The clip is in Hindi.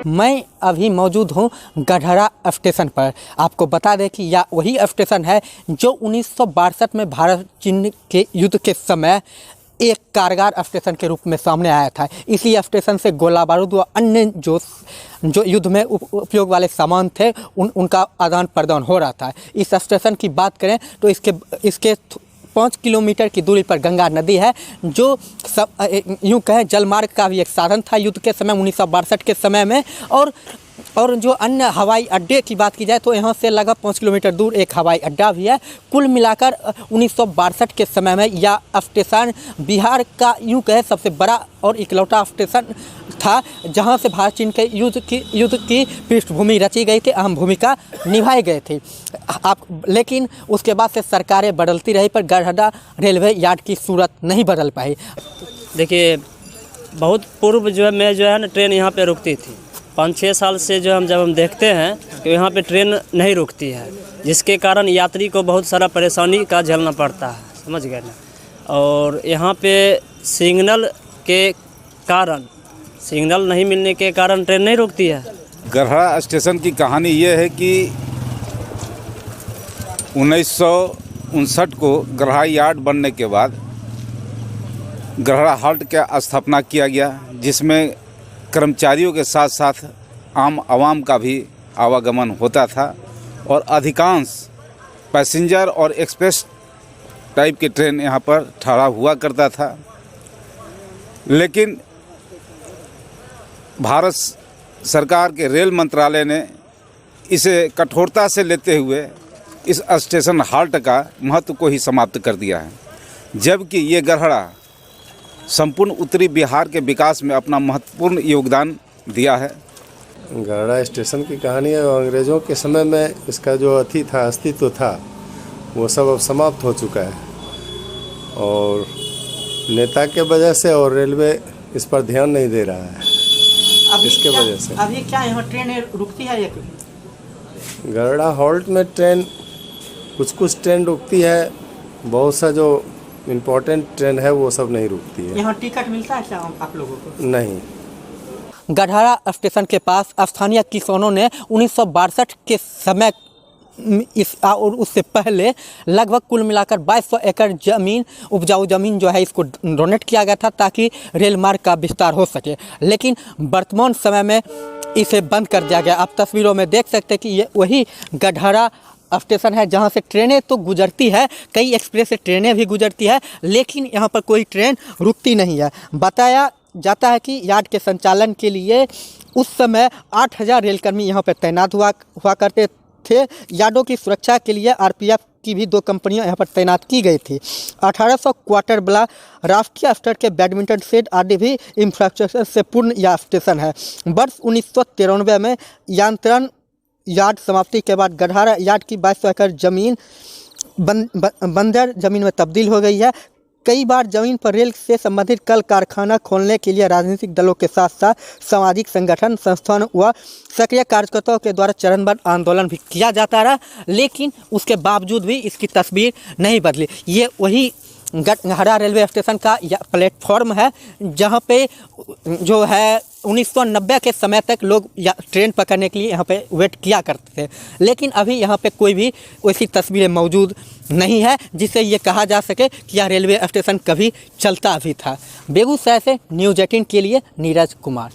मैं अभी मौजूद हूँ गढ़हरा स्टेशन पर। आपको बता दें कि यह वही स्टेशन है जो 1962 में भारत चीन के युद्ध के समय एक कारगर स्टेशन के रूप में सामने आया था। इसी स्टेशन से गोला बारूद व अन्य जो युद्ध में उपयोग वाले सामान थे उनका आदान प्रदान हो रहा था। इस स्टेशन की बात करें तो इसके 5 किलोमीटर की दूरी पर गंगा नदी है, जो यूँ कहें जलमार्ग का भी एक साधन था युद्ध के समय 1962 के समय में। और जो अन्य हवाई अड्डे की बात की जाए तो यहाँ से लगभग 5 किलोमीटर दूर एक हवाई अड्डा भी है। कुल मिलाकर 1962 के समय में यह स्टेशन बिहार का यूँ कहें सबसे बड़ा और इकलौता स्टेशन था, जहाँ से भारत चीन के युद्ध की पृष्ठभूमि रची गई थी, अहम भूमिका निभाई गई थी। लेकिन उसके बाद से सरकारें बदलती रही पर गढ़हरा रेलवे यार्ड की सूरत नहीं बदल पाई। देखिए, बहुत पूर्व जो है ना ट्रेन यहाँ पे रुकती थी। 5-6 साल से जब हम देखते हैं कि यहाँ पे ट्रेन नहीं रुकती है, जिसके कारण यात्री को बहुत सारा परेशानी का झेलना पड़ता है, समझ गए ना। और यहाँ पे सिग्नल नहीं मिलने के कारण ट्रेन नहीं रुकती है। गढ़हरा स्टेशन की कहानी ये है कि 1959 को गढ़हरा यार्ड बनने के बाद गढ़हरा हॉल्ट का स्थापना किया गया, जिसमें कर्मचारियों के साथ साथ आम आवाम का भी आवागमन होता था और अधिकांश पैसेंजर और एक्सप्रेस टाइप के ट्रेन यहाँ पर ठहरा हुआ करता था। लेकिन भारत सरकार के रेल मंत्रालय ने इसे कठोरता से लेते हुए इस स्टेशन हॉल्ट का महत्व को ही समाप्त कर दिया है, जबकि ये गढ़हरा संपूर्ण उत्तरी बिहार के विकास में अपना महत्वपूर्ण योगदान दिया है। गढ़हरा स्टेशन की कहानी है। अंग्रेज़ों के समय में इसका जो अस्तित्व था वो सब अब समाप्त हो चुका है और नेता के वजह से और रेलवे इस पर ध्यान नहीं दे रहा है। इसके वजह से अभी क्या यहाँ ट्रेन रुकती है? गढ़हरा हॉल्ट में कुछ ट्रेन रुकती है, बहुत सा जो इम्पोर्टेंट ट्रेन है वो सब नहीं रुकती है। यहाँ टिकट मिलता है क्या आप लोगों को? नहीं। गढ़हरा स्टेशन के पास स्थानीय किसानों ने 1962 के समय और उससे पहले लगभग कुल मिलाकर 2200 एकड़ जमीन, उपजाऊ ज़मीन जो है इसको डोनेट किया गया था ताकि रेल मार्ग का विस्तार हो सके। लेकिन वर्तमान समय में इसे बंद कर दिया गया। आप तस्वीरों में देख सकते हैं कि ये वही गढ़हरा स्टेशन है जहाँ से ट्रेनें तो गुजरती है, कई एक्सप्रेस से ट्रेनें भी गुजरती है, लेकिन यहाँ पर कोई ट्रेन रुकती नहीं है। बताया जाता है कि यार्ड के संचालन के लिए उस समय 8000 रेलकर्मी यहाँ पर तैनात हुआ करते थे। यार्डों की सुरक्षा के लिए आरपीएफ की भी 2 कंपनियां यहाँ पर तैनात की गई थी। 1800 क्वार्टर वाला राष्ट्रीय स्तर के बैडमिंटन सेट आदि भी इंफ्रास्ट्रक्चर से पूर्ण यह स्टेशन है। वर्ष 1993 में यांत्रण यार्ड समाप्ति के बाद गढ़हरा यार्ड की 2200 एकड़ जमीन बंजर जमीन में तब्दील हो गई है। कई बार जमीन पर रेल से संबंधित कल कारखाना खोलने के लिए राजनीतिक दलों के साथ साथ सामाजिक संगठन, संस्थान व सक्रिय कार्यकर्ताओं के द्वारा चरणबद्ध आंदोलन भी किया जाता रहा, लेकिन उसके बावजूद भी इसकी तस्वीर नहीं बदली। ये वही गढ़हरा रेलवे स्टेशन का प्लेटफॉर्म है जहाँ पे जो है 1990 के समय तक लोग ट्रेन पकड़ने के लिए यहाँ पे वेट किया करते थे, लेकिन अभी यहाँ पे कोई भी वैसी तस्वीरें मौजूद नहीं है जिससे ये कहा जा सके कि यह रेलवे स्टेशन कभी चलता भी था। बेगूसराय से न्यूज़ 18 के लिए नीरज कुमार।